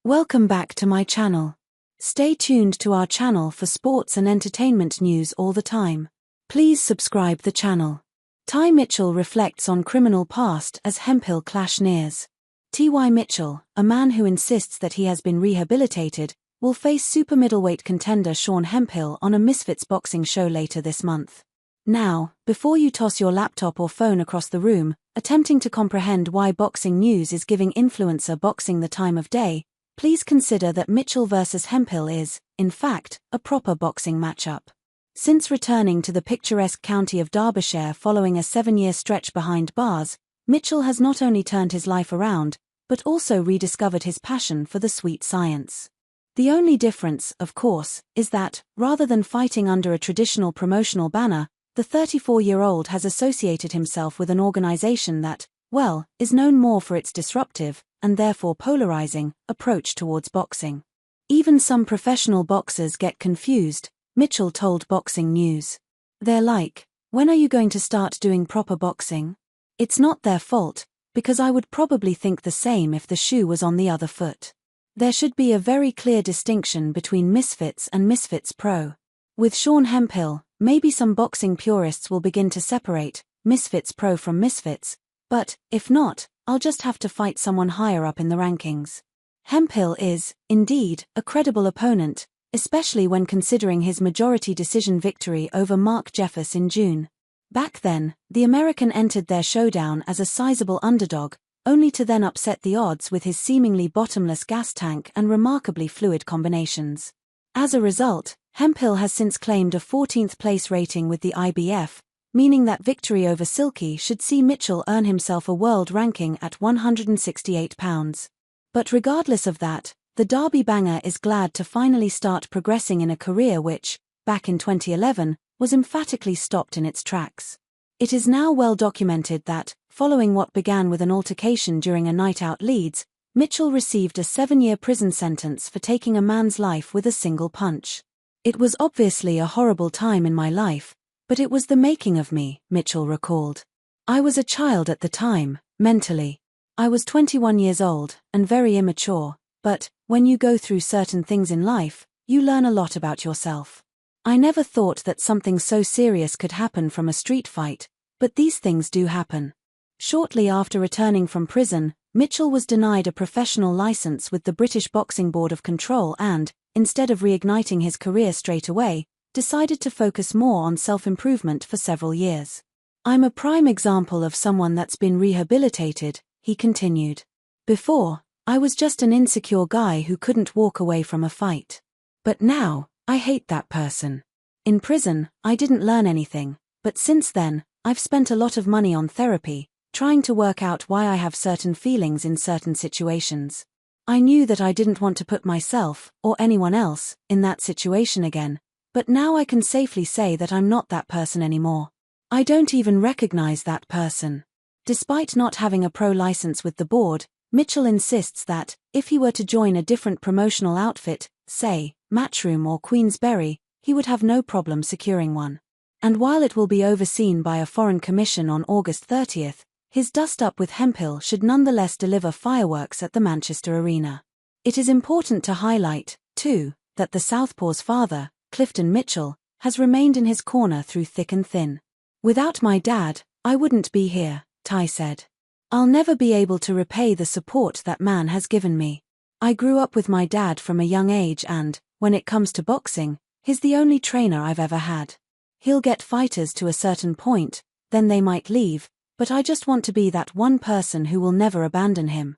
Welcome back to my channel. Stay tuned to our channel for sports and entertainment news all the time. Please subscribe the channel. Ty Mitchell reflects on criminal past as Hemphill clash nears. T.Y. Mitchell, a man who insists that he has been rehabilitated, will face super middleweight contender Sean Hemphill on a Misfits boxing show later this month. Now, before you toss your laptop or phone across the room, attempting to comprehend why boxing news is giving influencer boxing the time of day, please consider that Mitchell vs. Hemphill is, in fact, a proper boxing matchup. Since returning to the picturesque county of Derbyshire following a 7-year stretch behind bars, Mitchell has not only turned his life around, but also rediscovered his passion for the sweet science. The only difference, of course, is that, rather than fighting under a traditional promotional banner, the 34-year-old has associated himself with an organization that, well, is known more for its disruptive, and therefore polarizing, approach towards boxing. Even some professional boxers get confused, Mitchell told Boxing News. They're like, when are you going to start doing proper boxing? It's not their fault, because I would probably think the same if the shoe was on the other foot. There should be a very clear distinction between Misfits and Misfits Pro. With Sean Hemphill, maybe some boxing purists will begin to separate Misfits Pro from Misfits, but, if not, I'll just have to fight someone higher up in the rankings. Hemphill is, indeed, a credible opponent, especially when considering his majority decision victory over Mark Jeffers in June. Back then, the American entered their showdown as a sizable underdog, only to then upset the odds with his seemingly bottomless gas tank and remarkably fluid combinations. As a result, Hemphill has since claimed a 14th place rating with the IBF, meaning that victory over Silky should see Mitchell earn himself a world ranking at 168 pounds. But regardless of that, the Derby banger is glad to finally start progressing in a career which, back in 2011, was emphatically stopped in its tracks. It is now well documented that, following what began with an altercation during a night out Leeds, Mitchell received a 7-year prison sentence for taking a man's life with a single punch. It was obviously a horrible time in my life, but it was the making of me, Mitchell recalled. I was a child at the time, mentally. I was 21 years old, and very immature, but, when you go through certain things in life, you learn a lot about yourself. I never thought that something so serious could happen from a street fight, but these things do happen. Shortly after returning from prison, Mitchell was denied a professional license with the British Boxing Board of Control and, instead of reigniting his career straight away, decided to focus more on self-improvement for several years. I'm a prime example of someone that's been rehabilitated, he continued. Before, I was just an insecure guy who couldn't walk away from a fight. But now, I hate that person. In prison, I didn't learn anything, but since then, I've spent a lot of money on therapy, trying to work out why I have certain feelings in certain situations. I knew that I didn't want to put myself, or anyone else, in that situation again, but now I can safely say that I'm not that person anymore. I don't even recognize that person. Despite not having a pro license with the board, Mitchell insists that, if he were to join a different promotional outfit, say, Matchroom or Queensberry, he would have no problem securing one. And while it will be overseen by a foreign commission on August 30th, his dust-up with Hemphill should nonetheless deliver fireworks at the Manchester Arena. It is important to highlight, too, that the Southpaw's father, Clifton Mitchell, has remained in his corner through thick and thin. Without my dad, I wouldn't be here, Ty said. I'll never be able to repay the support that man has given me. I grew up with my dad from a young age and, when it comes to boxing, he's the only trainer I've ever had. He'll get fighters to a certain point, then they might leave, but I just want to be that one person who will never abandon him.